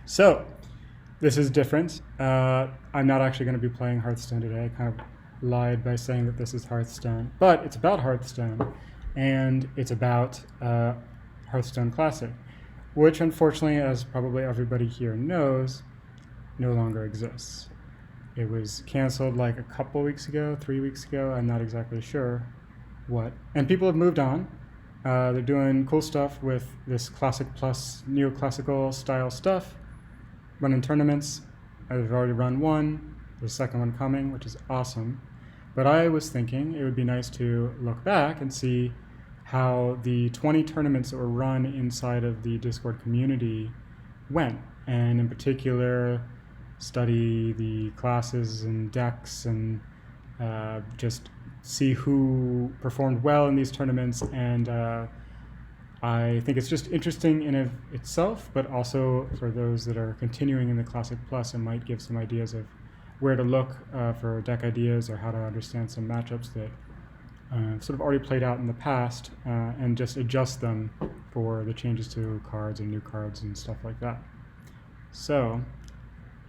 So, this is different. I'm not actually going to be playing Hearthstone today. I kind of lied by saying that this is Hearthstone. But it's about Hearthstone, and it's about Hearthstone Classic, which unfortunately, as probably everybody here knows, no longer exists. It was canceled like a couple weeks ago, 3 weeks ago. I'm not exactly sure what. And people have moved on. They're doing cool stuff with this Classic Plus neoclassical style stuff, running tournaments. I've already run one. There's a second one coming, which is awesome. But I was thinking it would be nice to look back and see how the 20 tournaments that were run inside of the Discord community went, and in particular study the classes and decks and just see who performed well in these tournaments. And I think it's just interesting in of itself, but also for those that are continuing in the Classic Plus, it might give some ideas of where to look for deck ideas or how to understand some matchups that sort of already played out in the past, and just adjust them for the changes to cards and new cards and stuff like that. So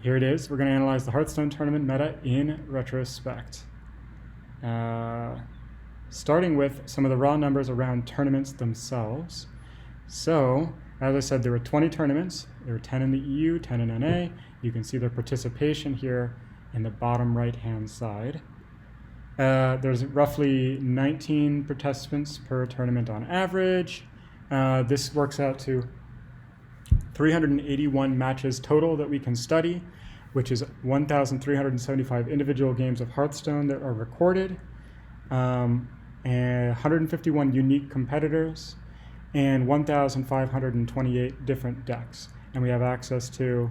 here it is. We're going to analyze the Hearthstone tournament meta in retrospect. Starting with some of the raw numbers around tournaments themselves. So, as I said, there were 20 tournaments. There were 10 in the EU, 10 in NA. You can see their participation here in the bottom right-hand side. There's roughly 19 participants per tournament on average. This works out to 381 matches total that we can study, which is 1,375 individual games of Hearthstone that are recorded, and 151 unique competitors, and 1,528 different decks. And we have access to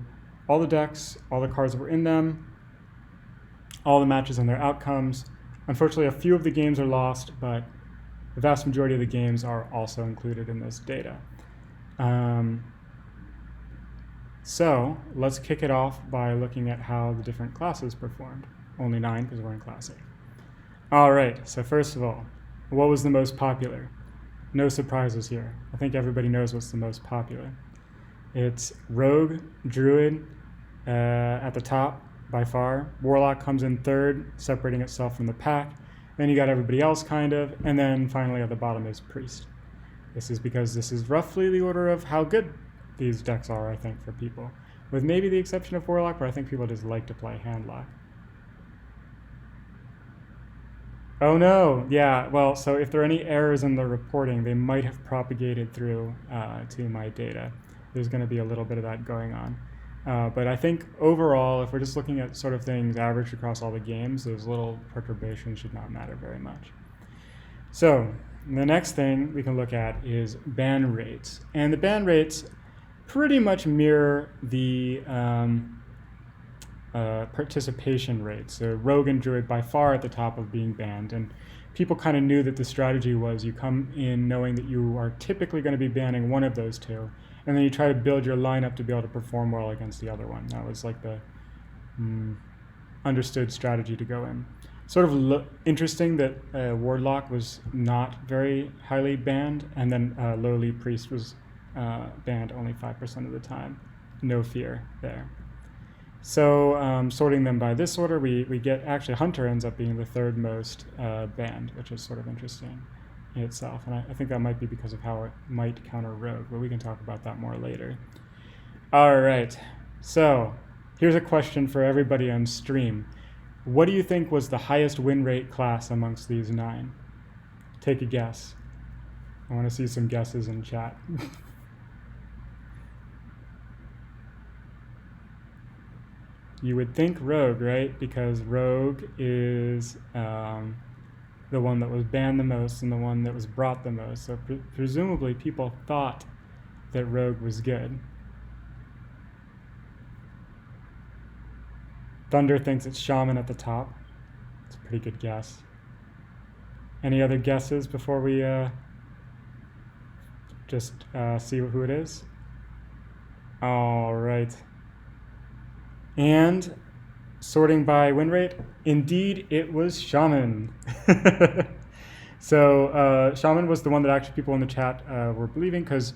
all the decks, all the cards that were in them, all the matches and their outcomes. Unfortunately, a few of the games are lost, but the vast majority of the games are also included in this data. So let's kick it off by looking at how the different classes performed. Only 9 because we're in Classic. All right, so first of all, what was the most popular? No surprises here. I think everybody knows what's the most popular. It's Rogue, Druid at the top by far. Warlock comes in third, separating itself from the pack. Then you got everybody else kind of, and then finally at the bottom is Priest. This is because this is roughly the order of how good these decks are, I think, for people, with maybe the exception of Warlock, where I think people just like to play Handlock. Oh no, yeah, well, so if there are any errors in the reporting, they might have propagated through to my data. There's going to be a little bit of that going on. But I think overall, if we're just looking at sort of things averaged across all the games, those little perturbations should not matter very much. So the next thing we can look at is ban rates. And the ban rates pretty much mirror the participation rates. So Rogue and Druid by far at the top of being banned. And people kind of knew that the strategy was you come in knowing that you are typically going to be banning one of those two, and then you try to build your lineup to be able to perform well against the other one. That was like the understood strategy to go in. Sort of interesting that Warlock was not very highly banned, and then lowly Priest was banned only 5% of the time. No fear there. So sorting them by this order, we get actually Hunter ends up being the third most banned, which is sort of interesting in itself. And I think that might be because of how it might counter Rogue, but we can talk about that more later. All right, so here's a question for everybody on stream. What do you think was the highest win rate class amongst these 9? Take a guess. I want to see some guesses in chat. You would think Rogue, right? Because Rogue is the one that was banned the most and the one that was brought the most. So presumably people thought that Rogue was good. Thunder thinks it's Shaman at the top. It's a pretty good guess. Any other guesses before we just see who it is? All right. And sorting by win rate, indeed it was Shaman. So Shaman was the one that actually people in the chat were believing, because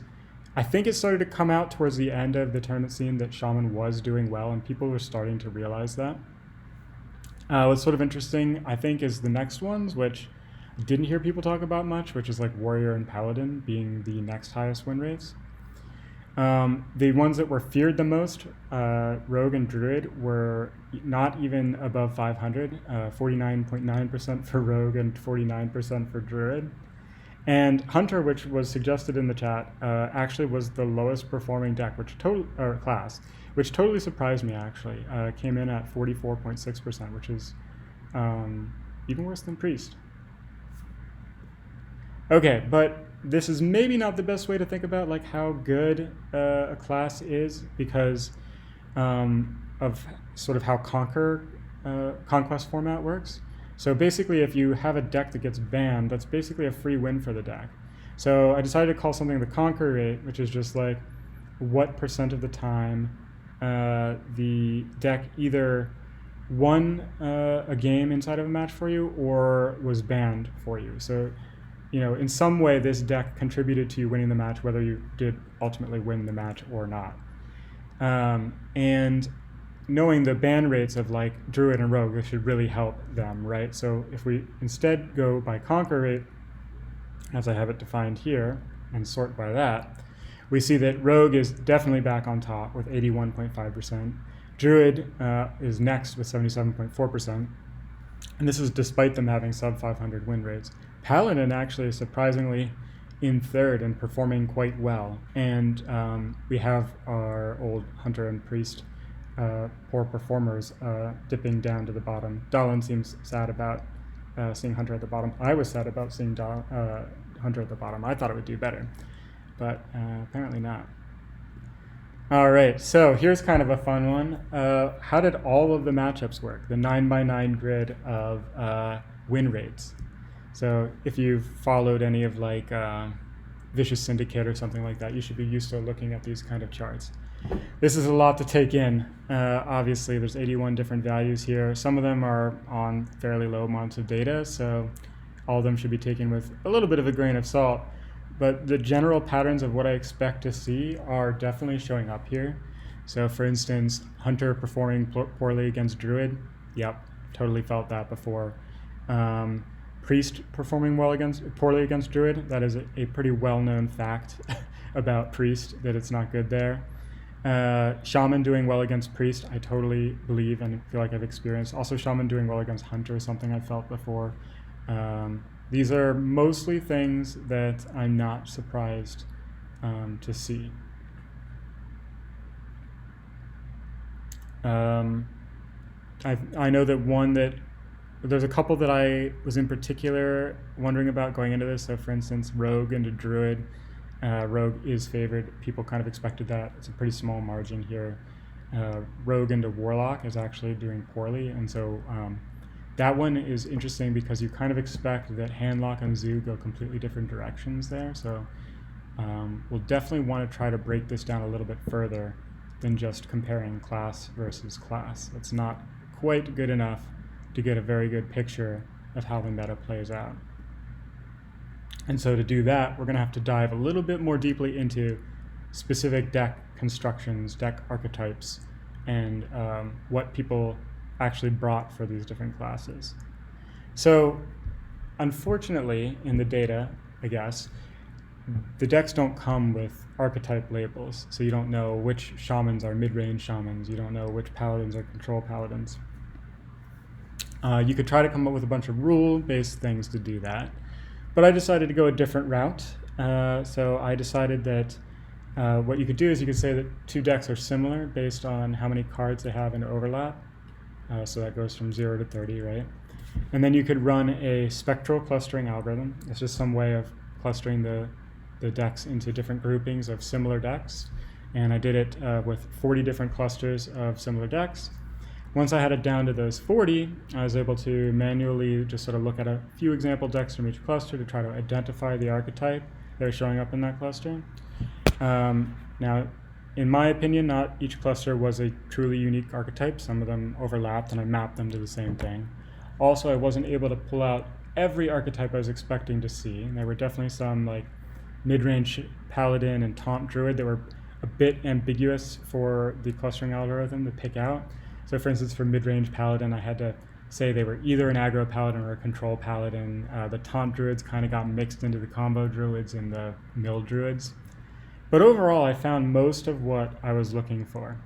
I think it started to come out towards the end of the tournament scene that Shaman was doing well, and people were starting to realize that. What's sort of interesting, I think, is the next ones, which I didn't hear people talk about much, which is like Warrior and Paladin being the next highest win rates. The ones that were feared the most, Rogue and Druid, were not even above 500, 49.9% for Rogue and 49% for Druid. And Hunter, which was suggested in the chat, actually was the lowest performing deck, class, which totally surprised me, actually. Came in at 44.6%, which is even worse than Priest. Okay, but this is maybe not the best way to think about like how good a class is, because of sort of how Conquest format works. So basically, if you have a deck that gets banned, that's basically a free win for the deck. So I decided to call something the conquer rate, which is just like what percent of the time the deck either won a game inside of a match for you or was banned for you. So, you know, in some way, this deck contributed to you winning the match, whether you did ultimately win the match or not. And knowing the ban rates of like Druid and Rogue, this should really help them, right? So if we instead go by conquer rate, as I have it defined here, and sort by that, we see that Rogue is definitely back on top with 81.5%. Druid is next with 77.4%. And this is despite them having sub 500 win rates. Paladin actually is surprisingly in third and performing quite well. And we have our old Hunter and Priest poor performers dipping down to the bottom. Dallin seems sad about seeing Hunter at the bottom. I was sad about seeing Hunter at the bottom. I thought it would do better, but apparently not. All right, so here's kind of a fun one. How did all of the matchups work? The 9x9 grid of win rates. So if you've followed any of like Vicious Syndicate or something like that, you should be used to looking at these kind of charts. This is a lot to take in. Obviously, there's 81 different values here. Some of them are on fairly low amounts of data, so all of them should be taken with a little bit of a grain of salt. But the general patterns of what I expect to see are definitely showing up here. So for instance, Hunter performing poorly against Druid. Yep, totally felt that before. Priest performing poorly against Druid. That is a pretty well-known fact about Priest, that it's not good there. Shaman doing well against Priest, I totally believe and feel like I've experienced. Also Shaman doing well against Hunter is something I felt before. These are mostly things that I'm not surprised to see. I know that there's a couple that I was in particular wondering about going into this. So for instance, Rogue into Druid. Rogue is favored. People kind of expected that. It's a pretty small margin here. Rogue into Warlock is actually doing poorly, and so that one is interesting because you kind of expect that Handlock and Zoo go completely different directions there. So we'll definitely want to try to break this down a little bit further than just comparing class versus class. It's not quite good enough to get a very good picture of how the meta plays out. And so to do that, we're going to have to dive a little bit more deeply into specific deck constructions, deck archetypes, and what people actually brought for these different classes. So unfortunately, in the data, I guess, the decks don't come with archetype labels. So you don't know which shamans are mid-range shamans. You don't know which paladins are control paladins. You could try to come up with a bunch of rule-based things to do that. But I decided to go a different route. So I decided that what you could do is you could say that two decks are similar based on how many cards they have in overlap. So that goes from 0 to 30, right? And then you could run a spectral clustering algorithm. It's just some way of clustering the decks into different groupings of similar decks. And I did it with 40 different clusters of similar decks. Once I had it down to those 40, I was able to manually just sort of look at a few example decks from each cluster to try to identify the archetype that are showing up in that cluster. Now, in my opinion, not each cluster was a truly unique archetype. Some of them overlapped and I mapped them to the same thing. Also, I wasn't able to pull out every archetype I was expecting to see. And there were definitely some like mid-range paladin and taunt druid that were a bit ambiguous for the clustering algorithm to pick out. So for instance, for mid-range paladin, I had to say they were either an aggro paladin or a control paladin. The taunt druids kind of got mixed into the combo druids and the mill druids. But overall, I found most of what I was looking for.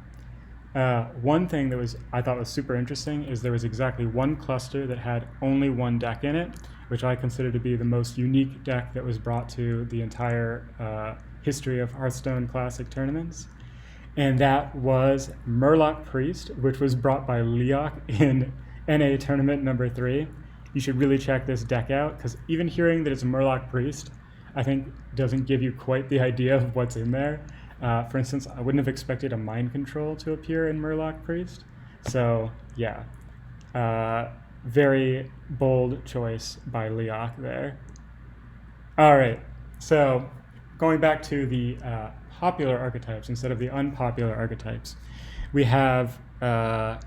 One thing that I thought was super interesting is there was exactly one cluster that had only one deck in it, which I consider to be the most unique deck that was brought to the entire history of Hearthstone Classic tournaments. And that was Murloc Priest, which was brought by Leok in NA Tournament number 3. You should really check this deck out, because even hearing that it's Murloc Priest, I think doesn't give you quite the idea of what's in there. For instance, I wouldn't have expected a Mind Control to appear in Murloc Priest. So, yeah. Very bold choice by Leok there. All right, so going back to the popular archetypes instead of the unpopular archetypes, we have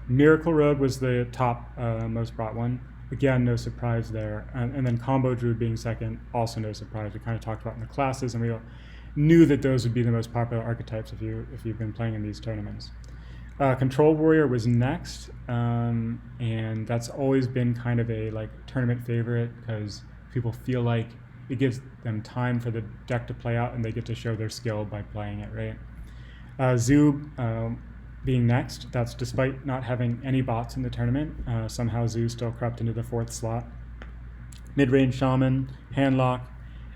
Miracle Rogue was the top most brought one. Again, no surprise there. And then Combo Druid being second, also no surprise. We kind of talked about in the classes, and we knew that those would be the most popular archetypes if you've been playing in these tournaments. Control Warrior was next, and that's always been kind of a tournament favorite because people feel like it gives them time for the deck to play out and they get to show their skill by playing it, right? Zoo being next, that's despite not having any bots in the tournament. Somehow Zoo still crept into the 4th slot. Mid-range Shaman, Handlock,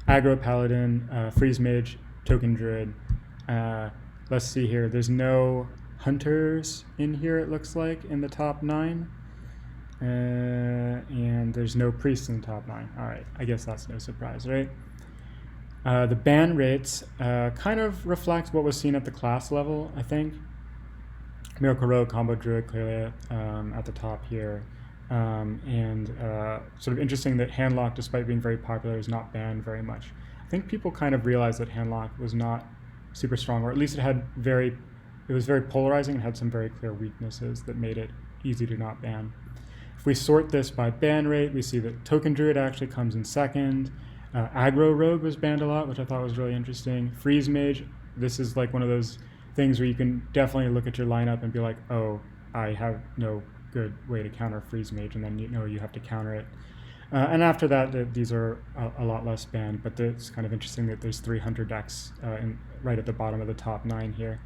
Aggro Paladin, Freeze Mage, Token Druid. Let's see here, there's no Hunters in here, it looks like, in the top 9. And there's no Priests in the top 9. All right, I guess that's no surprise, right? The ban rates kind of reflect what was seen at the class level, I think. Miracle Rogue, Combo Druid clearly at the top here. And sort of interesting that Handlock, despite being very popular, is not banned very much. I think people kind of realized that Handlock was not super strong, or at least it was very polarizing and had some very clear weaknesses that made it easy to not ban. If we sort this by ban rate, we see that Token Druid actually comes in second. Aggro Rogue was banned a lot, which I thought was really interesting. Freeze Mage, this is like one of those things where you can definitely look at your lineup and be like, oh, I have no good way to counter Freeze Mage, and then you have to counter it. And after that, these are a lot less banned, but it's kind of interesting that there's 300 decks right at the bottom of the top 9 here.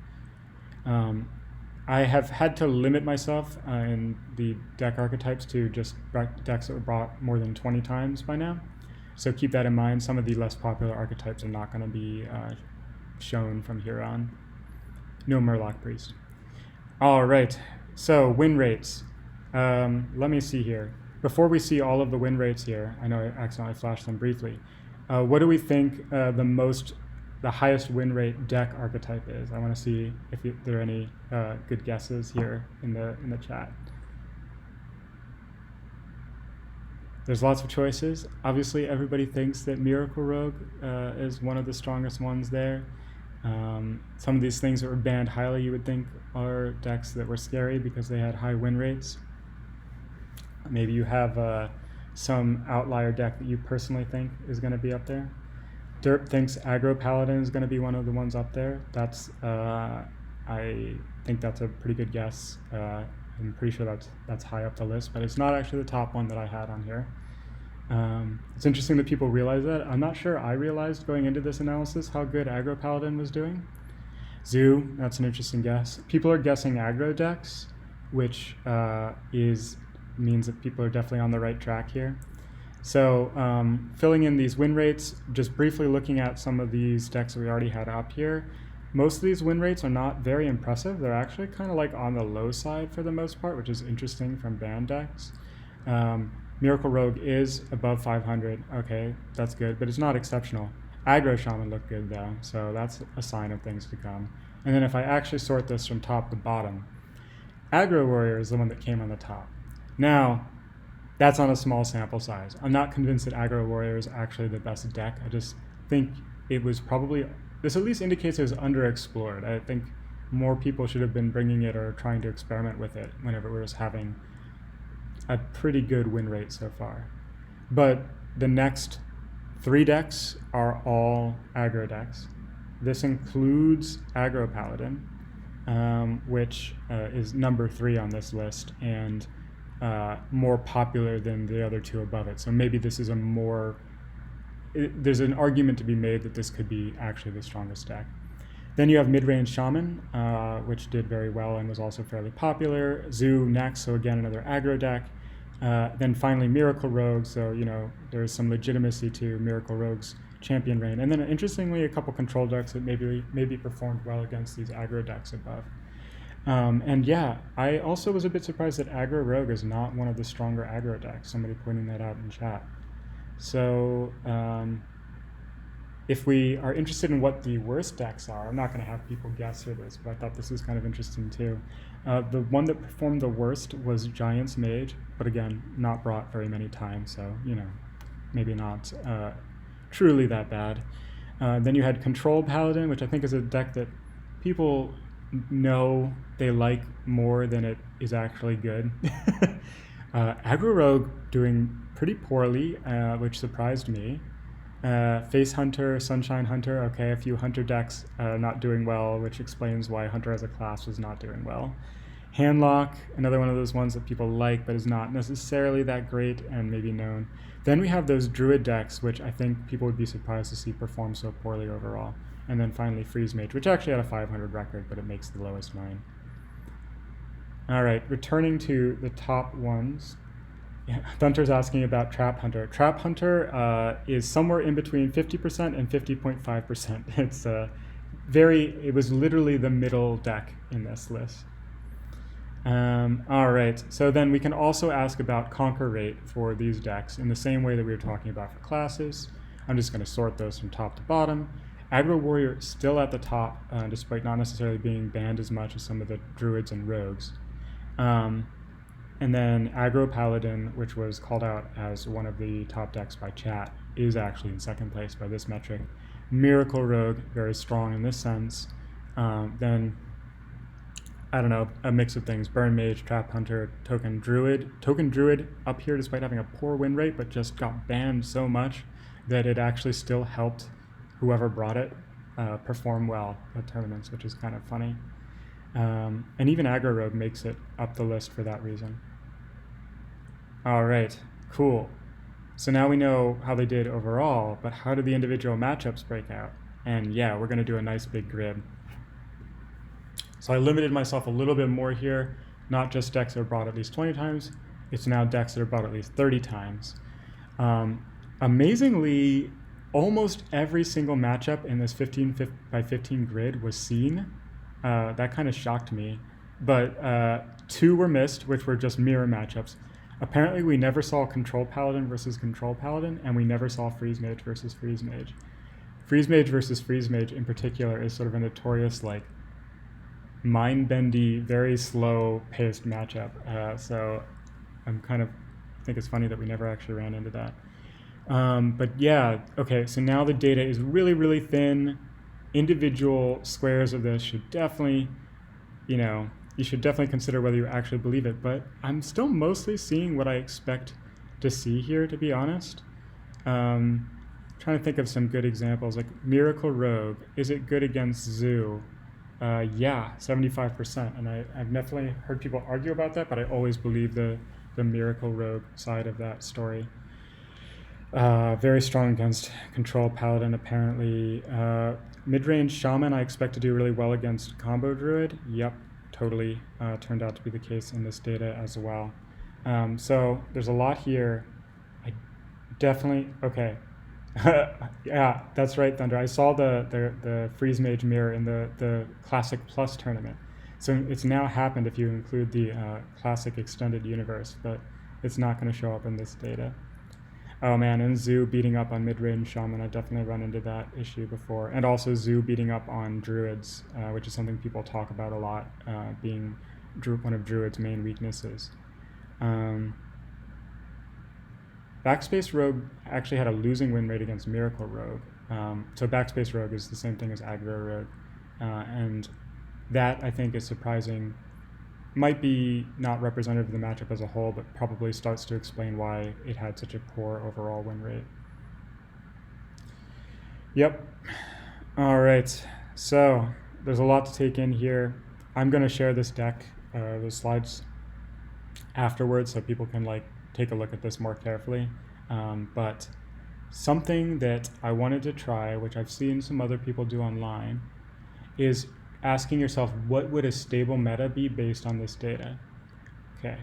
I have had to limit myself in the deck archetypes to just decks that were brought more than 20 times by now. So keep that in mind. Some of the less popular archetypes are not going to be shown from here on. No Murloc Priest. All right, so win rates. Let me see here. Before we see all of the win rates here, I know I accidentally flashed them briefly. What do we think the highest win rate deck archetype is? I want to see if there are any good guesses here in the chat. There's lots of choices. Obviously, everybody thinks that Miracle Rogue is one of the strongest ones there. Some of these things that were banned highly, you would think, are decks that were scary because they had high win rates. Maybe you have some outlier deck that you personally think is going to be up there. Derp thinks Aggro Paladin is going to be one of the ones up there. That's I think that's a pretty good guess. I'm pretty sure that's high up the list, but it's not actually the top one that I had on here. It's interesting that people realize that. I'm not sure I realized going into this analysis how good Aggro Paladin was doing. Zoo, that's an interesting guess. People are guessing aggro decks, which means that people are definitely on the right track here. So filling in these win rates, just briefly looking at some of these decks that we already had up here, most of these win rates are not very impressive. They're actually kind of like on the low side for the most part, which is interesting from banned decks. Miracle Rogue is above 500. Okay, that's good, but it's not exceptional. Aggro Shaman looked good though, so that's a sign of things to come. And then if I actually sort this from top to bottom, Aggro Warrior is the one that came on the top. Now, that's on a small sample size. I'm not convinced that Aggro Warrior is actually the best deck. I just think it was probably, this at least indicates it was underexplored. I think more people should have been bringing it or trying to experiment with it whenever it was having a pretty good win rate so far. But the next 3 decks are all aggro decks. This includes Aggro Paladin, which is number 3 on this list and more popular than the other 2 above it. So maybe this is there's an argument to be made that this could be actually the strongest deck. Then you have Midrange Shaman, which did very well and was also fairly popular. Zoo next, so again another aggro deck. Then finally Miracle Rogue, so there's some legitimacy to Miracle Rogue's champion reign. And then interestingly, a couple control decks that maybe performed well against these aggro decks above. And yeah, I also was a bit surprised that Aggro Rogue is not one of the stronger aggro decks, somebody pointing that out in chat. So if we are interested in what the worst decks are, I'm not going to have people guess for this, but I thought this was kind of interesting too. The one that performed the worst was Giant's Mage, but again, not brought very many times, so maybe not truly that bad. Then you had Control Paladin, which I think is a deck that people know they like more than it is actually good. Aggro Rogue doing pretty poorly, which surprised me. Face Hunter, Sunshine Hunter, okay, a few Hunter decks not doing well, which explains why Hunter as a class was not doing well. Handlock, another one of those ones that people like but is not necessarily that great and maybe known. Then we have those Druid decks, which I think people would be surprised to see perform so poorly overall. And then finally Freeze Mage, which actually had a 500 record, but it makes the lowest 9. All right, returning to the top ones. Yeah, Thunter's asking about Trap Hunter. Trap Hunter is somewhere in between 50% and 50.5%. It was literally the middle deck in this list. All right, so then we can also ask about conquer rate for these decks in the same way that we were talking about for classes. I'm just going to sort those from top to bottom. Aggro Warrior still at the top, despite not necessarily being banned as much as some of the Druids and Rogues. And then Aggro Paladin, which was called out as one of the top decks by chat, is actually in second place by this metric. Miracle Rogue, very strong in this sense. Then, I don't know, a mix of things. Burn Mage, Trap Hunter, Token Druid. Token Druid up here despite having a poor win rate, but just got banned so much that it actually still helped whoever brought it perform well at tournaments, which is kind of funny. And even Aggro Rogue makes it up the list for that reason. All right, cool. So now we know how they did overall, but how did the individual matchups break out? And yeah, we're going to do a nice big grid. So I limited myself a little bit more here, not just decks that are brought at least 20 times, it's now decks that are brought at least 30 times. Amazingly, almost every single matchup in this 15 by 15 grid was seen. That kind of shocked me, but 2 were missed, which were just mirror matchups. Apparently we never saw Control Paladin versus Control Paladin, and we never saw Freeze Mage versus Freeze Mage. Freeze Mage versus Freeze Mage in particular is sort of a notorious, mind-bendy, very slow-paced matchup. So I think it's funny that we never actually ran into that. But yeah, okay, so now the data is really, really thin. Individual squares of this should definitely, you should definitely consider whether you actually believe it, but I'm still mostly seeing what I expect to see here, to be honest. Trying to think of some good examples, like Miracle Rogue. Is it good against Zoo? Yeah, 75%, and I've definitely heard people argue about that, but I always believe the Miracle Rogue side of that story. Very strong against Control Paladin, apparently. Mid-range Shaman, I expect to do really well against Combo Druid. Yep, totally turned out to be the case in this data as well. So there's a lot here. I definitely, okay. Yeah, that's right, Thunder. I saw the Freeze Mage mirror in the Classic Plus tournament. So it's now happened if you include the Classic Extended Universe, but it's not going to show up in this data. Oh man, and Zoo beating up on mid-range Shaman, I've definitely run into that issue before. And also Zoo beating up on Druids, which is something people talk about a lot, being one of Druid's main weaknesses. Backspace Rogue actually had a losing win rate against Miracle Rogue. So Backspace Rogue is the same thing as Aggro Rogue. And that, I think, is surprising. Might be not representative of the matchup as a whole, but probably starts to explain why it had such a poor overall win rate. Yep. All right. So there's a lot to take in here. I'm going to share this deck, the slides afterwards, so people can like take a look at this more carefully. But something that I wanted to try, which I've seen some other people do online, is asking yourself, what would a stable meta be based on this data? Okay,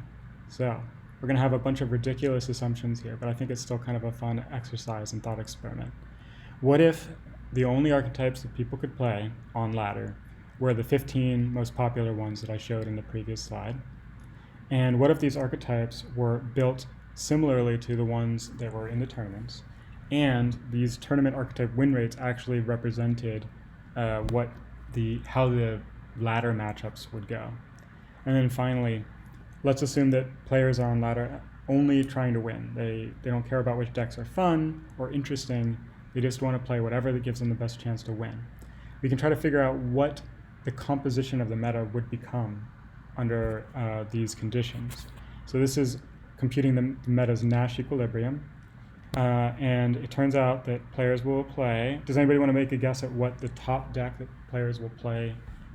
so we're going to have a bunch of ridiculous assumptions here, but I think it's still kind of a fun exercise and thought experiment. What if the only archetypes that people could play on ladder were the 15 most popular ones that I showed in the previous slide? And what if these archetypes were built similarly to the ones that were in the tournaments, and these tournament archetype win rates actually represented how the ladder matchups would go? And then finally, let's assume that players are on ladder only trying to win. They don't care about which decks are fun or interesting. They just want to play whatever that gives them the best chance to win. We can try to figure out what the composition of the meta would become under these conditions. So this is computing the meta's Nash equilibrium. And it turns out that players will play. Does anybody want to make a guess at what the top deck that players will play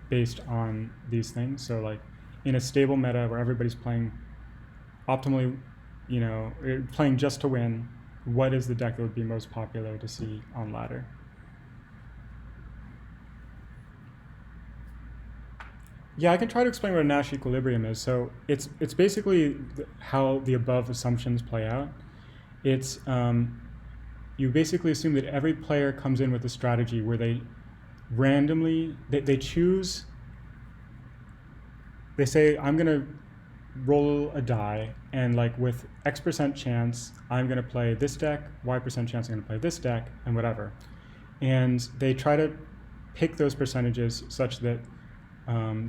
based on these things? So like in a stable meta where everybody's playing optimally, playing just to win, what is the deck that would be most popular to see on ladder? Yeah, I can try to explain what a Nash equilibrium is. So it's basically how the above assumptions play out. It's you basically assume that every player comes in with a strategy where they randomly they choose. They say, I'm going to roll a die, and like with X% chance, I'm going to play this deck, Y% chance, I'm going to play this deck, and whatever. And they try to pick those percentages such that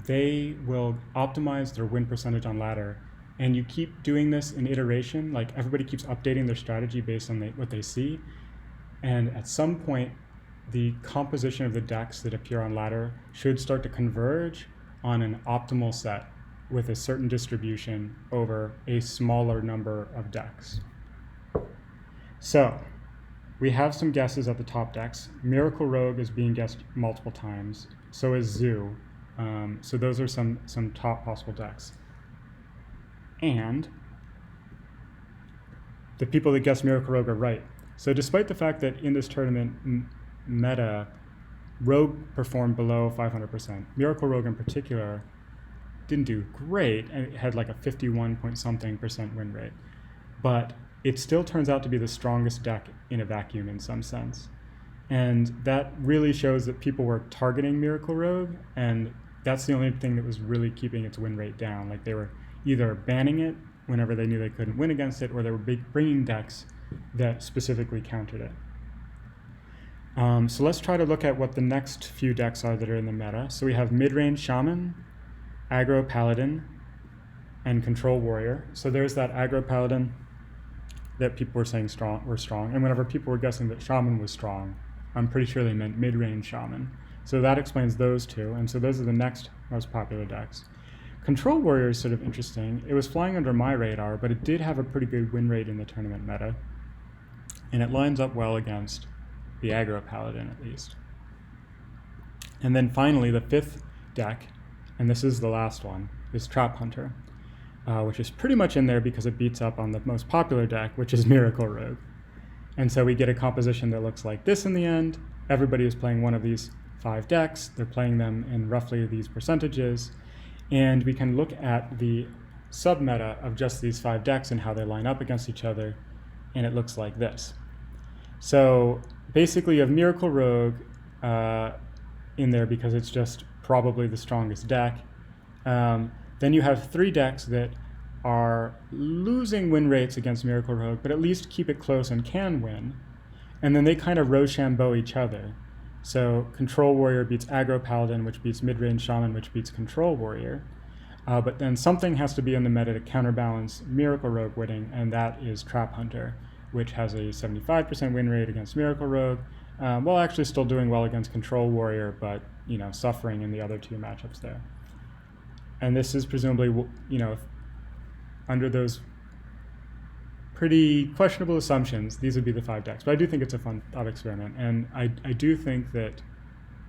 they will optimize their win percentage on ladder. And you keep doing this in iteration, like everybody keeps updating their strategy based on what they see. And at some point, the composition of the decks that appear on ladder should start to converge on an optimal set with a certain distribution over a smaller number of decks. So we have some guesses at the top decks. Miracle Rogue is being guessed multiple times. So is Zoo. So those are some top possible decks. And the people that guessed Miracle Rogue are right. So despite the fact that in this tournament meta, Rogue performed below 500%, Miracle Rogue in particular didn't do great, and it had like a 51-point-something% win rate. But it still turns out to be the strongest deck in a vacuum in some sense. And that really shows that people were targeting Miracle Rogue, and that's the only thing that was really keeping its win rate down. Like they were either banning it whenever they knew they couldn't win against it, or they were bringing decks that specifically countered it. So let's try to look at what the next few decks are that are in the meta. So we have mid-range Shaman, Aggro Paladin, and Control Warrior. So there's that Aggro Paladin that people were saying were strong. And whenever people were guessing that Shaman was strong, I'm pretty sure they meant mid-range Shaman. So that explains those two. And so those are the next most popular decks. Control Warrior is sort of interesting. It was flying under my radar, but it did have a pretty good win rate in the tournament meta. And it lines up well against the Aggro Paladin, at least. And then finally, the fifth deck, and this is the last one, is Trap Hunter, which is pretty much in there because it beats up on the most popular deck, which is Miracle Rogue. And so we get a composition that looks like this in the end. Everybody is playing one of these 5 decks. They're playing them in roughly these percentages. And we can look at the sub-meta of just these 5 decks and how they line up against each other, and it looks like this. So basically you have Miracle Rogue in there because it's just probably the strongest deck. Then you have 3 decks that are losing win rates against Miracle Rogue, but at least keep it close and can win. And then they kind of Rochambeau each other. So Control Warrior beats Aggro Paladin, which beats Midrange Shaman, which beats Control Warrior. But then something has to be in the meta to counterbalance Miracle Rogue winning, and that is Trap Hunter, which has a 75% win rate against Miracle Rogue, while actually still doing well against Control Warrior, but suffering in the other 2 matchups there. And this is presumably, under those pretty questionable assumptions, these would be the 5 decks. But I do think it's a fun thought experiment, and I do think that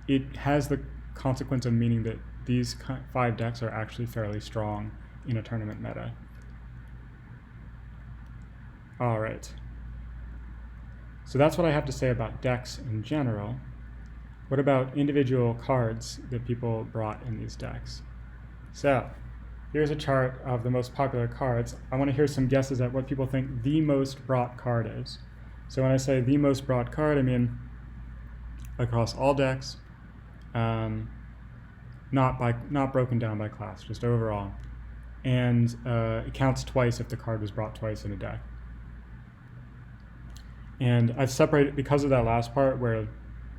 it has the consequence of meaning that these 5 decks are actually fairly strong in a tournament meta. All right. So that's what I have to say about decks in general. What about individual cards that people brought in these decks? So here's a chart of the most popular cards. I want to hear some guesses at what people think the most brought card is. So when I say the most brought card, I mean across all decks, not broken down by class, just overall. And it counts twice if the card was brought twice in a deck. And I've separated, because of that last part where,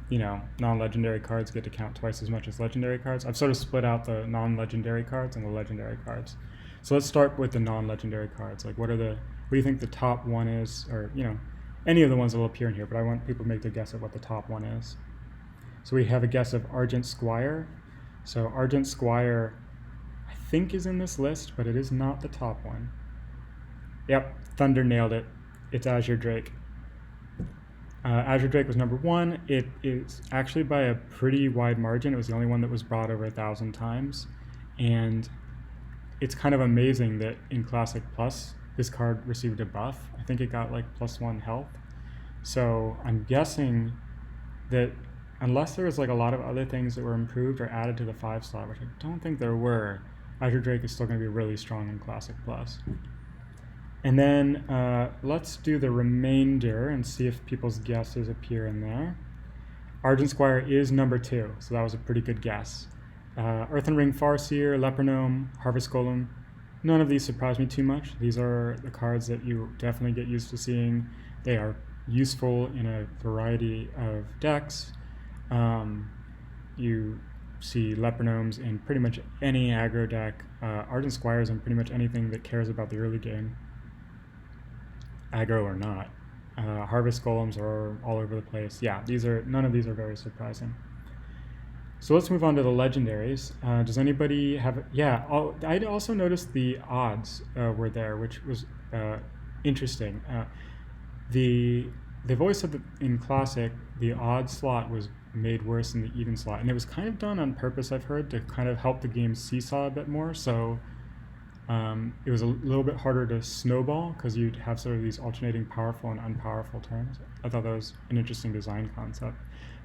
you know, non-legendary cards get to count twice as much as legendary cards, I've sort of split out the non-legendary cards and the legendary cards. So let's start with the non-legendary cards. Like, what do you think the top one is? Or, you know, any of the ones that will appear in here, but I want people to make their guess at what the top one is. So we have a guess of Argent Squire. So Argent Squire, I think, is in this list, but it is not the top one. Yep, Thunder nailed it. It's Azure Drake. Azure Drake was number 1. It is actually by a pretty wide margin. It was the only one that was brought over 1,000 times. And it's kind of amazing that in Classic Plus, this card received a buff. I think it got like +1 health. So I'm guessing that unless there was like a lot of other things that were improved or added to the 5 slot, which I don't think there were, Azure Drake is still going to be really strong in Classic Plus. And then let's do the remainder and see if people's guesses appear in there. Argent Squire is number 2, so that was a pretty good guess. Earthen Ring Farseer, Leper Gnome, Harvest Golem, none of these surprised me too much. These are the cards that you definitely get used to seeing. They are useful in a variety of decks. You see Leper Gnomes in pretty much any aggro deck, Argent Squires in pretty much anything that cares about the early game, aggro or not. Harvest Golems are all over the place. Yeah, none of these are very surprising. So let's move on to the legendaries. Does anybody have? Yeah, I also noticed the odds were there, which was interesting. They've always said that in Classic the odd slot was made worse than the even slot, and it was kind of done on purpose, I've heard, to kind of help the game seesaw a bit more. So it was a little bit harder to snowball because you'd have sort of these alternating powerful and unpowerful turns. I thought that was an interesting design concept.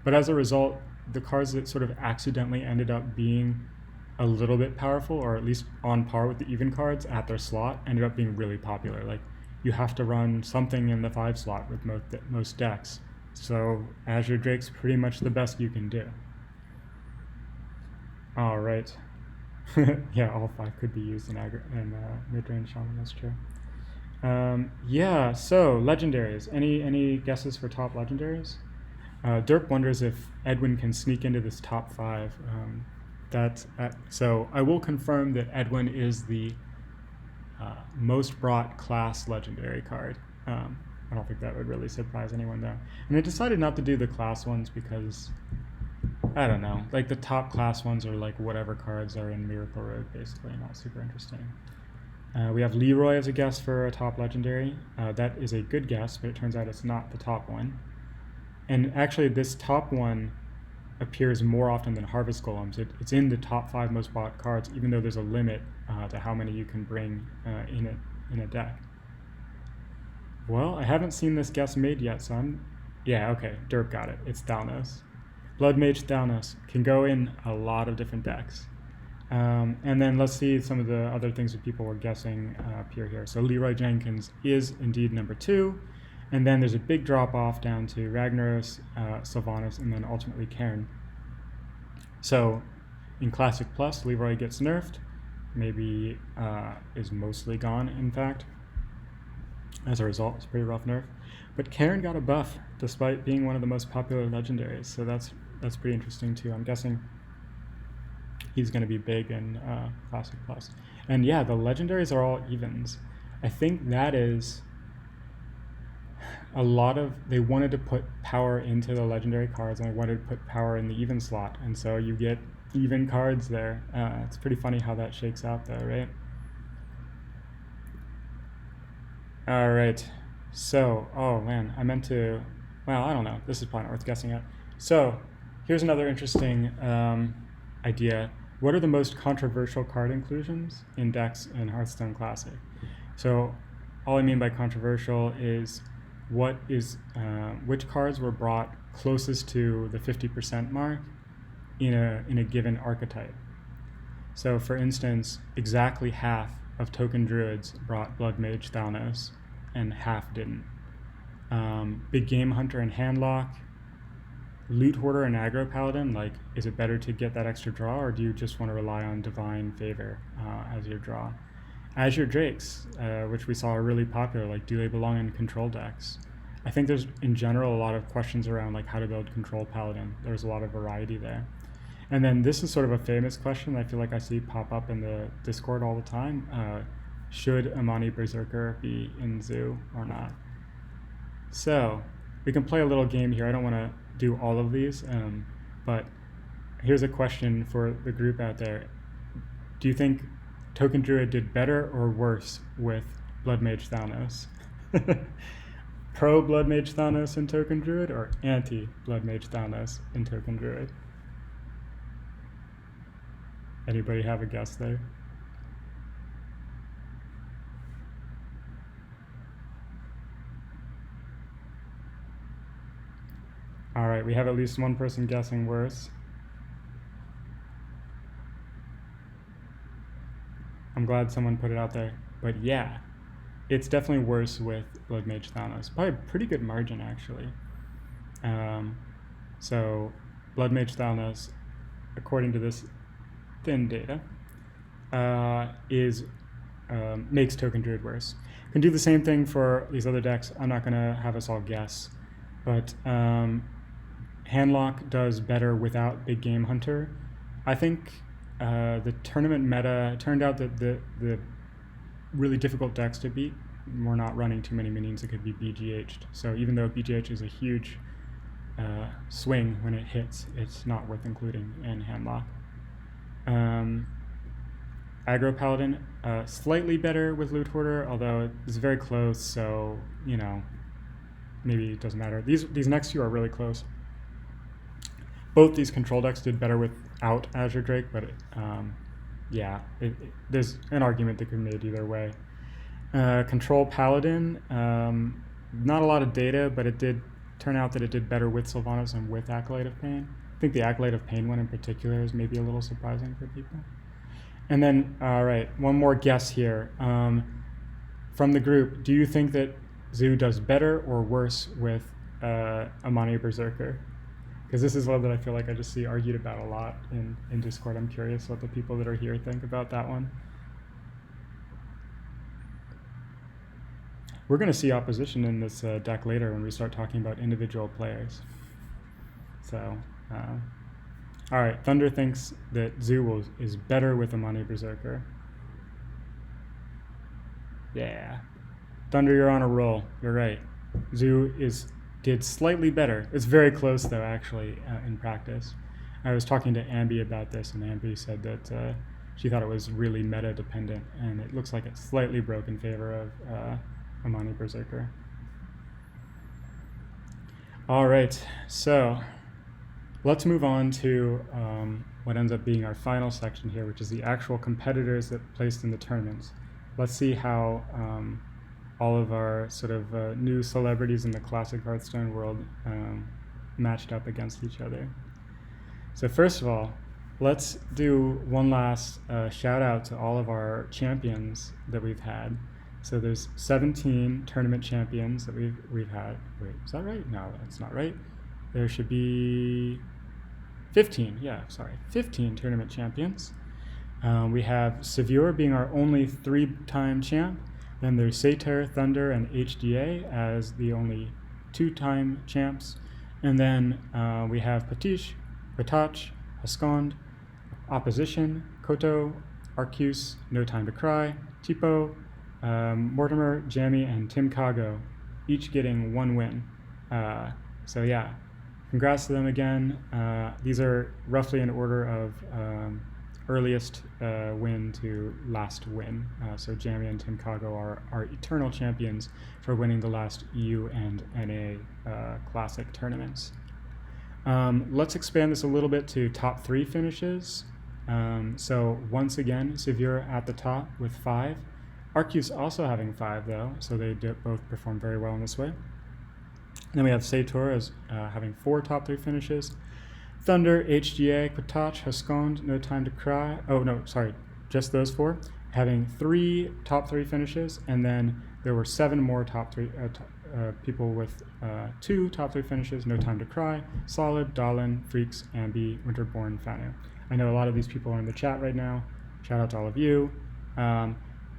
But as a result, the cards that sort of accidentally ended up being a little bit powerful, or at least on par with the even cards at their slot, ended up being really popular. Like, you have to run something in the 5 slot with most decks. So Azure Drake's pretty much the best you can do. All right. Yeah, all 5 could be used in mid-range shaman, that's true. Yeah, so legendaries. Any guesses for top legendaries? Derp wonders if Edwin can sneak into this top 5. So I will confirm that Edwin is the most brought class legendary card. I don't think that would really surprise anyone though. And I decided not to do the class ones because, I don't know, like the top class ones are like whatever cards are in Miracle Road, basically, not super interesting. We have Leroy as a guess for a top legendary. That is a good guess, but it turns out it's not the top one. And actually this top one appears more often than Harvest Golems. It's in the top 5 most bought cards, even though there's a limit to how many you can bring in a deck. Well, I haven't seen this guess made yet, so yeah, okay, Derp got it. It's Thalnos. Blood Mage Thalnos can go in a lot of different decks. And then let's see some of the other things that people were guessing appear here. So Leroy Jenkins is indeed number 2. And then there's a big drop off down to Ragnaros, Sylvanas, and then ultimately Cairn. So in Classic Plus, Leroy gets nerfed, maybe is mostly gone, in fact. As a result, it's a pretty rough nerf. But Cairn got a buff despite being one of the most popular legendaries, so that's pretty interesting too. I'm guessing he's going to be big in Classic Plus. And yeah, the legendaries are all evens. I think that is they wanted to put power into the legendary cards, and they wanted to put power in the even slot, and so you get even cards there. It's pretty funny how that shakes out though, right? All right. So, oh man, I meant to. Well, I don't know. This is probably not worth guessing at. So, here's another interesting idea. What are the most controversial card inclusions in decks in Hearthstone Classic? So, all I mean by controversial is which cards were brought closest to the 50% mark in a given archetype. So, for instance, exactly half of Token Druids brought Blood Mage Thalnos, and half didn't. Big Game Hunter and Handlock, Loot Hoarder and Aggro Paladin, like, is it better to get that extra draw, or do you just want to rely on Divine Favor as your draw? Azure Drakes, which we saw are really popular, like, do they belong in control decks? I think there's, in general, a lot of questions around, like, how to build Control Paladin. There's a lot of variety there. And then this is sort of a famous question I feel like I see pop up in the Discord all the time. Should Amani Berserker be in Zoo or not? So we can play a little game here. I don't want to do all of these, but here's a question for the group out there. Do you think Token Druid did better or worse with Blood Mage Thalnos? Pro Blood Mage Thalnos in Token Druid, or anti Blood Mage Thalnos in Token Druid? Anybody have a guess there? All right, we have at least one person guessing worse. I'm glad someone put it out there. But yeah, it's definitely worse with Blood Mage Thalnos. By a pretty good margin, actually. So Blood Mage Thalnos, according to this thin data, makes Token Druid worse. You can do the same thing for these other decks. I'm not going to have us all guess. But Handlock does better without Big Game Hunter. I think the tournament meta turned out that the really difficult decks to beat were not running too many minions that could be BGH'd. So even though BGH is a huge swing when it hits, it's not worth including in Handlock. Aggro Paladin, slightly better with Loot Hoarder, although it's very close, so, you know, maybe it doesn't matter. These next few are really close. Both these control decks did better without Azure Drake, but yeah, there's an argument that could be made either way. Control Paladin, not a lot of data, but it did turn out that it did better with Sylvanas and with Acolyte of Pain. I think the Acolyte of Pain one in particular is maybe a little surprising for people. And then, all right, one more guess here. From the group, do you think that Zoo does better or worse with Amani Berserker? Because this is one that I feel like I just see argued about a lot in Discord. I'm curious what the people that are here think about that one. We're going to see opposition in this deck later when we start talking about individual players. So, all right, Thunder thinks that Zoo is better with Amani Berserker. Yeah. Thunder, you're on a roll. You're right. Zoo did slightly better. It's very close, though, actually, in practice. I was talking to Ambi about this, and Ambi said that she thought it was really meta-dependent, and it looks like it slightly broke in favor of Amani Berserker. All right, so let's move on to what ends up being our final section here, which is the actual competitors that placed in the tournaments. Let's see how all of our sort of new celebrities in the classic Hearthstone world matched up against each other. So first of all, let's do one last shout out to all of our champions that we've had. So there's 17 tournament champions that we've had. Wait, is that right? No, that's not right. There should be 15. Yeah, sorry, 15 tournament champions. We have Severe being our only 3-time champ. Then there's Satyr, Thunder, and HDA as the only 2-time champs. And then we have Patish, Ratach, Haskond, Opposition, Koto, Arcus, No Time to Cry, Tipo, Mortimer, Jamie, and Tim Kago, each getting 1 win. So yeah, congrats to them again. These are roughly in order of earliest win to last win. So Jamie and Tim Kago are eternal champions for winning the last EU and NA Classic tournaments. Let's expand this a little bit to top 3 finishes. So once again, Severe at the top with 5. Arceus also having 5 though, so they both perform very well in this way. And then we have Sator as having 4 top 3 finishes. Thunder, HGA, Patach, Hascond, No Time to Cry. Oh no, sorry, just those 4 having 3 top 3 finishes, and then there were 7 more top 3 people with 2 top 3 finishes. No Time to Cry, Solid, Dalin, Freaks, Ambi, Winterborn, Fanu. I know a lot of these people are in the chat right now. Shout out to all of you.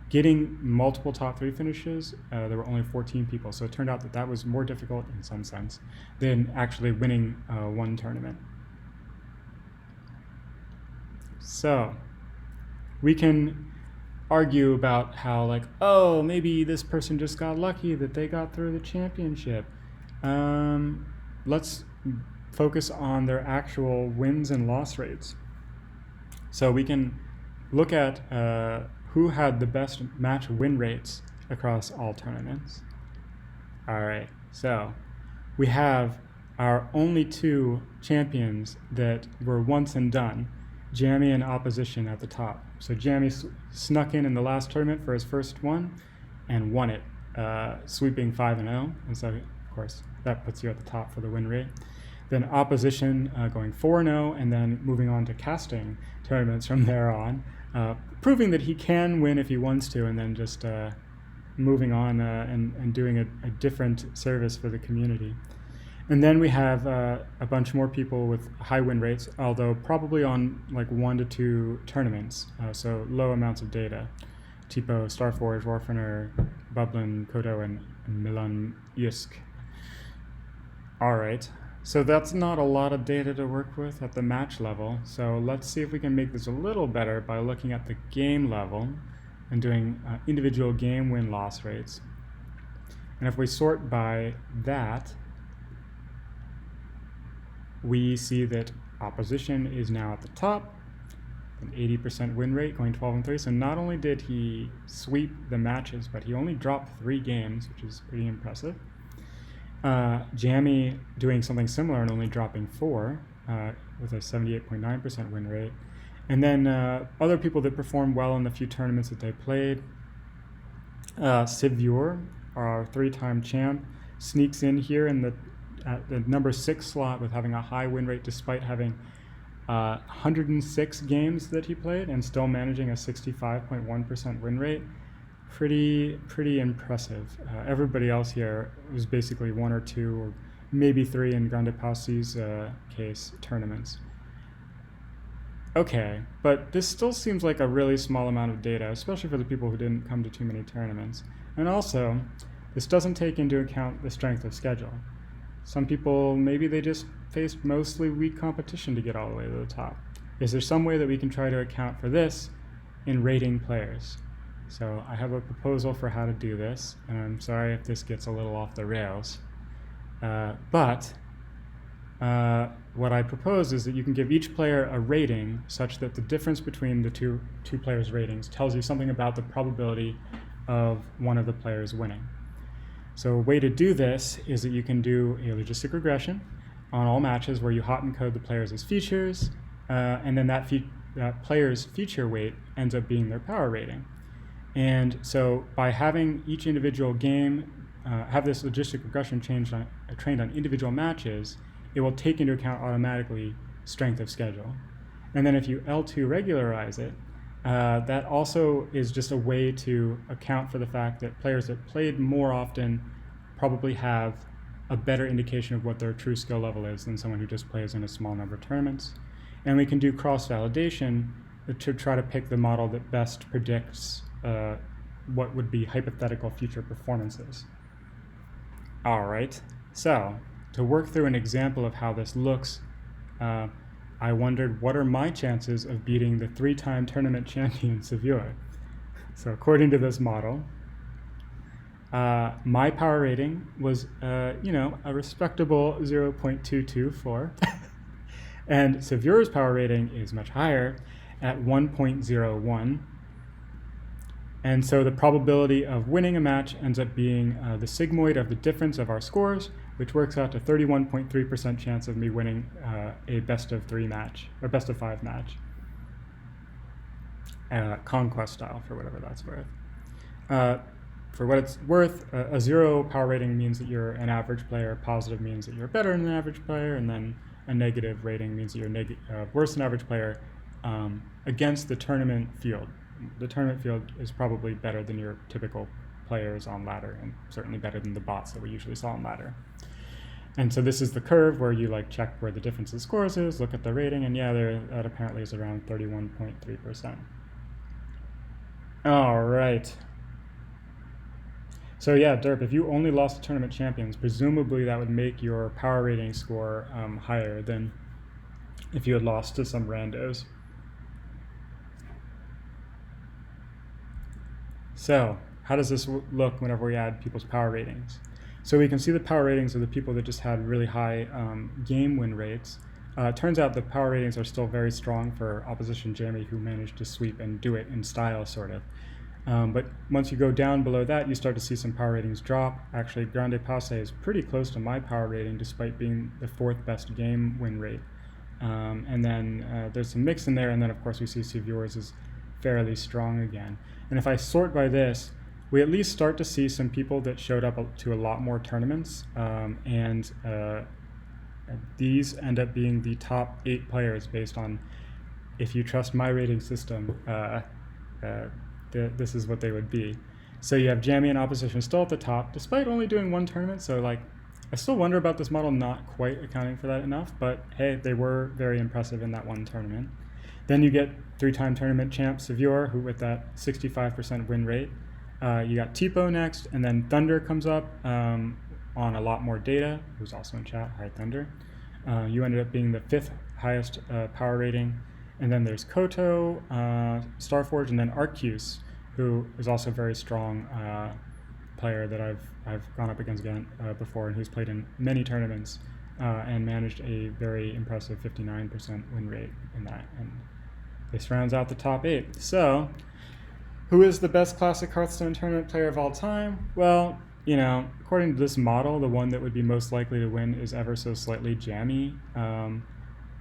Getting multiple top 3 finishes, there were only 14 people, so it turned out that was more difficult in some sense than actually winning one tournament. So we can argue about how, like, oh, maybe this person just got lucky that they got through the championship. Let's focus on their actual wins and loss rates. So we can look at who had the best match win rates across all tournaments. All right, so we have our only 2 champions that were once and done, Jamie and Opposition at the top. So Jamie snuck in the last tournament for his first one and won it, sweeping 5-0. And so, of course, that puts you at the top for the win rate. Then Opposition going 4-0 and then moving on to casting tournaments from there on, proving that he can win if he wants to, and then just moving on and doing a different service for the community. And then we have a bunch more people with high win rates, although probably on like 1 to 2 tournaments, so low amounts of data. Tipo, Starforge, Warfrener, Bublin, Kodo, and Milan Yusk. All right, so that's not a lot of data to work with at the match level, so let's see if we can make this a little better by looking at the game level and doing individual game win-loss rates. And if we sort by that, we see that Opposition is now at the top, an 80% win rate, going 12-3. So not only did he sweep the matches, but he only dropped 3 games, which is pretty impressive. Jamie doing something similar and only dropping 4 with a 78.9% win rate. And then other people that performed well in the few tournaments that they played. Sivur, our 3-time champ, sneaks in here in the number 6 slot with having a high win rate despite having 106 games that he played and still managing a 65.1% win rate. Pretty impressive. Everybody else here was basically 1 or 2 or maybe 3 in Grande Pausi's case tournaments. Okay, but this still seems like a really small amount of data, especially for the people who didn't come to too many tournaments. And also, this doesn't take into account the strength of schedule. Some people, maybe they just faced mostly weak competition to get all the way to the top. Is there some way that we can try to account for this in rating players? So I have a proposal for how to do this, and I'm sorry if this gets a little off the rails. But what I propose is that you can give each player a rating such that the difference between the two players' ratings tells you something about the probability of one of the players winning. So a way to do this is that you can do a logistic regression on all matches where you hot encode the players as features, and then that player's feature weight ends up being their power rating. And so by having each individual game have this logistic regression trained on individual matches, it will take into account automatically strength of schedule. And then if you L2 regularize it, that also is just a way to account for the fact that players that played more often probably have a better indication of what their true skill level is than someone who just plays in a small number of tournaments. And we can do cross-validation to try to pick the model that best predicts what would be hypothetical future performances. All right, so to work through an example of how this looks, I wondered, what are my chances of beating the 3-time tournament champion Sevilla? So according to this model, my power rating was, a respectable 0.224. And Sevilla's power rating is much higher at 1.01. And so the probability of winning a match ends up being the sigmoid of the difference of our scores, which works out to 31.3% chance of me winning a best of 3 match, or best of 5 match. Conquest style, for whatever that's worth. For what it's worth, a 0 power rating means that you're an average player, positive means that you're better than an average player, and then a negative rating means that you're worse than average player against the tournament field. The tournament field is probably better than your typical players on ladder, and certainly better than the bots that we usually saw on ladder. And so this is the curve where you like check where the difference in scores is, look at the rating, and yeah, that apparently is around 31.3%. All right. So yeah, Derp, if you only lost to tournament champions, presumably that would make your power rating score higher than if you had lost to some randos. So how does this look whenever we add people's power ratings? So we can see the power ratings of the people that just had really high game win rates. It turns out the power ratings are still very strong for opposition Jeremy, who managed to sweep and do it in style, sort of. But once you go down below that, you start to see some power ratings drop. Actually, Grande Passe is pretty close to my power rating, despite being the 4th best game win rate. And then there's some mix in there, and then of course we see Sevior's is fairly strong again. And if I sort by this, we at least start to see some people that showed up to a lot more tournaments, and these end up being the top 8 players based on, if you trust my rating system, this is what they would be. So you have Jamie and opposition still at the top, despite only doing 1 tournament. So like, I still wonder about this model not quite accounting for that enough, but hey, they were very impressive in that 1 tournament. Then you get 3-time tournament champ Sevior, who with that 65% win rate. You got Tipo next, and then Thunder comes up on a lot more data, who's also in chat. Hi, Thunder. You ended up being the 5th highest power rating. And then there's Koto, Starforge, and then Arcuse, who is also a very strong player that I've gone up against again before, and who's played in many tournaments and managed a very impressive 59% win rate in that. And this rounds out the top 8. So, who is the best classic Hearthstone tournament player of all time? Well, you know, according to this model, the one that would be most likely to win is ever so slightly Jammy.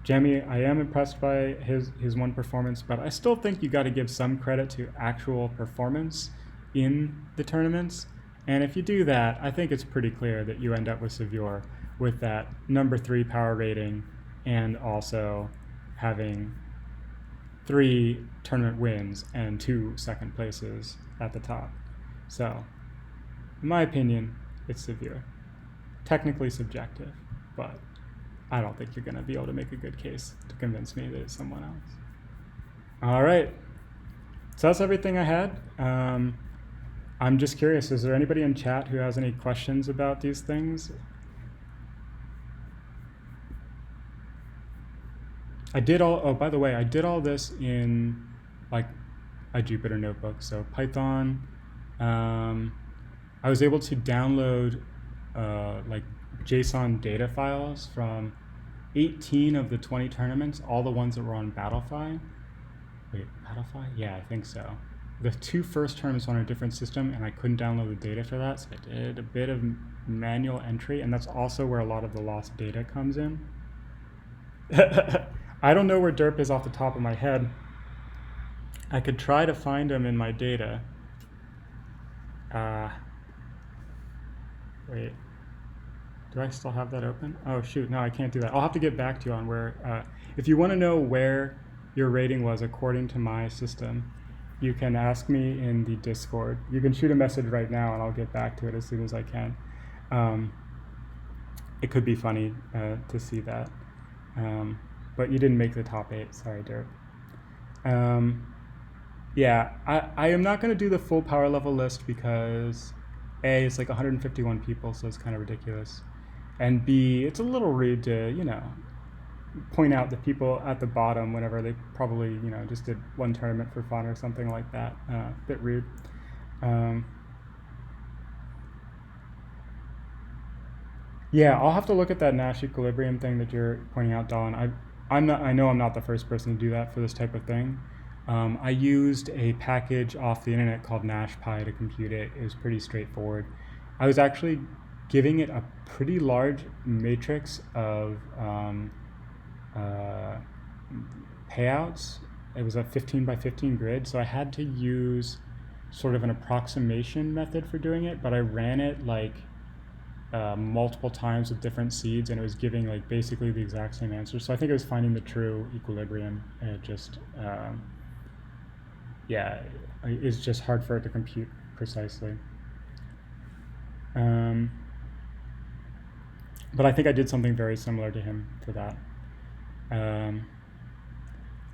Jammy, I am impressed by his 1 performance, but I still think you got to give some credit to actual performance in the tournaments. And if you do that, I think it's pretty clear that you end up with Sevior with that number 3 power rating and also having 3 tournament wins and 2 second places at the top. So, in my opinion, it's Sevior. Technically subjective, but I don't think you're going to be able to make a good case to convince me that it's someone else. All right. So that's everything I had. I'm just curious, is there anybody in chat who has any questions about these things? By the way, I did all this in like a Jupyter notebook. So Python, I was able to download like JSON data files from 18 of the 20 tournaments, all the ones that were on Battlefy. Wait, Battlefy? Yeah, I think so. The 2 first tournaments were on a different system, and I couldn't download the data for that, so I did a bit of manual entry, and that's also where a lot of the lost data comes in. I don't know where Derp is off the top of my head. I could try to find him in my data. Wait. Do I still have that open? Oh shoot, no, I can't do that. I'll have to get back to you on where, if you want to know where your rating was according to my system, you can ask me in the Discord. You can shoot a message right now and I'll get back to it as soon as I can. It could be funny to see that. But you didn't make the top 8, sorry, Derp. Yeah, I am not going to do the full power level list because A, it's like 151 people, so it's kind of ridiculous. And B, it's a little rude to, you know, point out the people at the bottom whenever they probably, you know, just did 1 tournament for fun or something like that. A bit rude. Yeah, I'll have to look at that Nash equilibrium thing that you're pointing out, Dawn. I know I'm not the first person to do that for this type of thing. I used a package off the internet called NashPy to compute it. It was pretty straightforward. I was actually giving it a pretty large matrix of uh, payouts. It was a 15 by 15 grid, so I had to use sort of an approximation method for doing it, but I ran it like multiple times with different seeds, and it was giving like basically the exact same answer. So I think it was finding the true equilibrium, and it just yeah, it's just hard for it to compute precisely. Um, but I think I did something very similar to him for that. Um,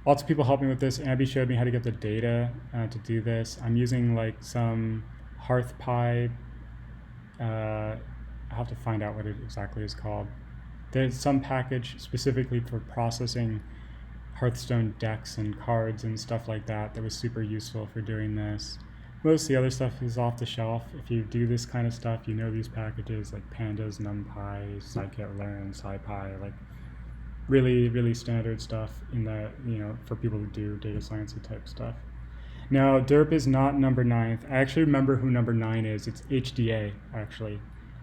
Lots of people helped me with this. Abby showed me how to get the data to do this. I'm using like some HearthPy. I'll have to find out what it exactly is called. There's some package specifically for processing Hearthstone decks and cards and stuff like that that was super useful for doing this. Most of the other stuff is off the shelf. If you do this kind of stuff, you know these packages like Pandas, NumPy, Scikit-learn, SciPy, like really standard stuff in the, for people who do data science type stuff. Now derp is not number 9th. I actually remember who number 9 is. It's HDA actually,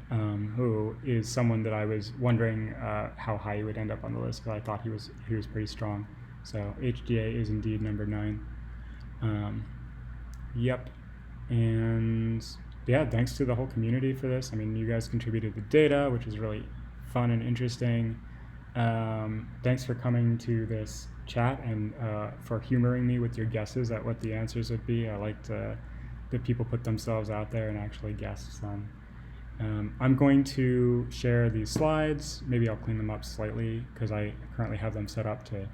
who is someone that I was wondering how high he would end up on the list, because I thought he was pretty strong. So HDA is indeed number 9. Yep. And yeah, thanks to the whole community for this. I mean, you guys contributed the data, which is really fun and interesting. Thanks for coming to this chat and for humoring me with your guesses at what the answers would be. I liked that people put themselves out there and actually guessed them. I'm going to share these slides. Maybe I'll clean them up slightly because I currently have them set up to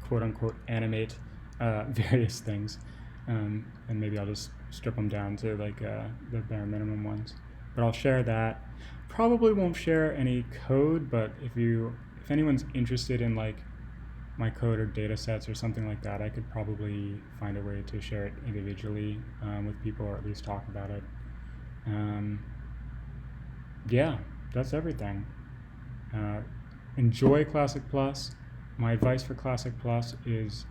quote unquote animate various things. And maybe I'll just strip them down to like the bare minimum ones. But I'll share that. Probably won't share any code, but if anyone's interested in like my code or data sets or something like that, I could probably find a way to share it individually with people, or at least talk about it. Yeah, that's everything. Enjoy Classic Plus. My advice for Classic Plus is,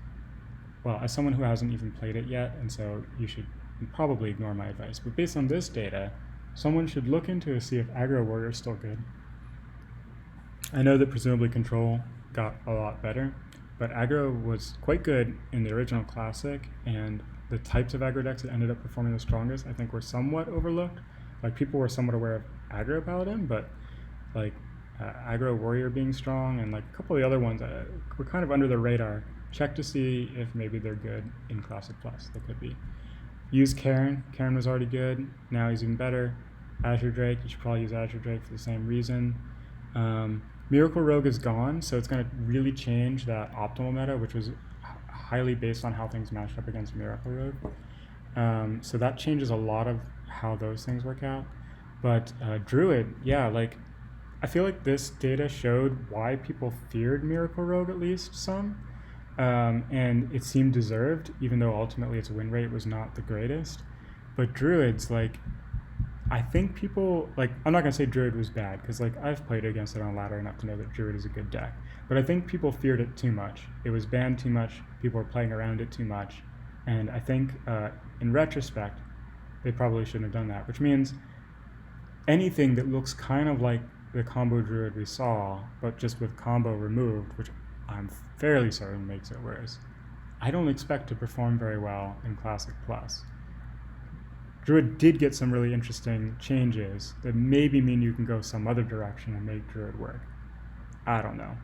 well, as someone who hasn't even played it yet, and so you should probably ignore my advice, but based on this data, someone should look into to see if Aggro Warrior is still good. I know that presumably Control got a lot better, but Aggro was quite good in the original Classic, and the types of aggro decks that ended up performing the strongest I think were somewhat overlooked. Like, people were somewhat aware of Aggro Paladin, but like Aggro Warrior being strong and like a couple of the other ones were kind of under the radar. Check to see if maybe they're good in Classic Plus. They could be. Use Karen. Karen was already good. Now he's even better. Azure Drake. You should probably use Azure Drake for the same reason. Miracle Rogue is gone, so it's going to really change that optimal meta, which was highly based on how things matched up against Miracle Rogue. So that changes a lot of how those things work out. But Druid, yeah, like I feel like this data showed why people feared Miracle Rogue, at least some. And it seemed deserved, even though ultimately its win rate was not the greatest. But Druids, like, I think people, like, I'm not going to say Druid was bad, because, like, I've played against it on ladder enough to know that Druid is a good deck. But I think people feared it too much. It was banned too much. People were playing around it too much. And I think, in retrospect, they probably shouldn't have done that, which means anything that looks kind of like the combo Druid we saw, but just with combo removed, which I'm fairly certain makes it worse, I don't expect to perform very well in Classic Plus. Druid did get some really interesting changes that maybe mean you can go some other direction and make Druid work. I don't know.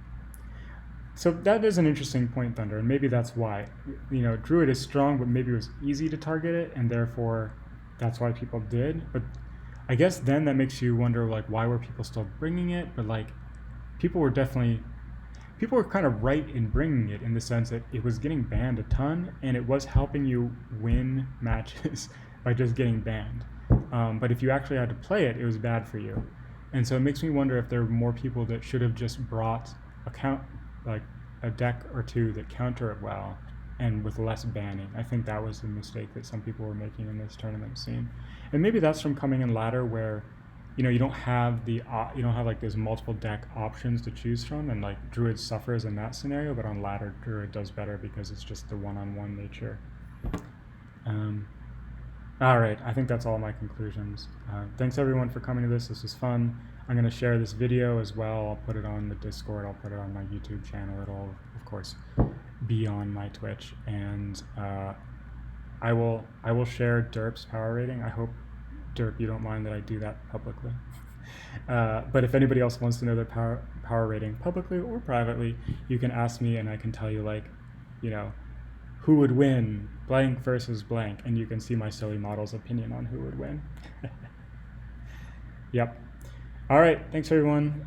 So that is an interesting point, Thunder, and maybe that's why. Druid is strong, but maybe it was easy to target it, and therefore that's why people did. But I guess then that makes you wonder, like, why were people still bringing it? But, like, people were kind of right in bringing it, in the sense that it was getting banned a ton, and it was helping you win matches by just getting banned. But if you actually had to play it, it was bad for you. And so it makes me wonder if there were more people that should have just brought a deck or two that counter it well, and with less banning. I think that was the mistake that some people were making in this tournament scene. And maybe that's from coming in ladder, where you don't have you don't have like those multiple deck options to choose from, and like Druid suffers in that scenario, but on ladder Druid does better because it's just the one-on-one nature. All right, I think that's all my conclusions. Thanks everyone for coming to this. This was fun. I'm going to share this video as well. I'll put it on the Discord. I'll put it on my YouTube channel. It'll, of course, be on my Twitch. And I will share Derp's power rating. I hope, Derp, you don't mind that I do that publicly. But if anybody else wants to know their power rating publicly or privately, you can ask me and I can tell you, like, who would win, blank versus blank, and you can see my silly model's opinion on who would win. Yep. All right, thanks everyone.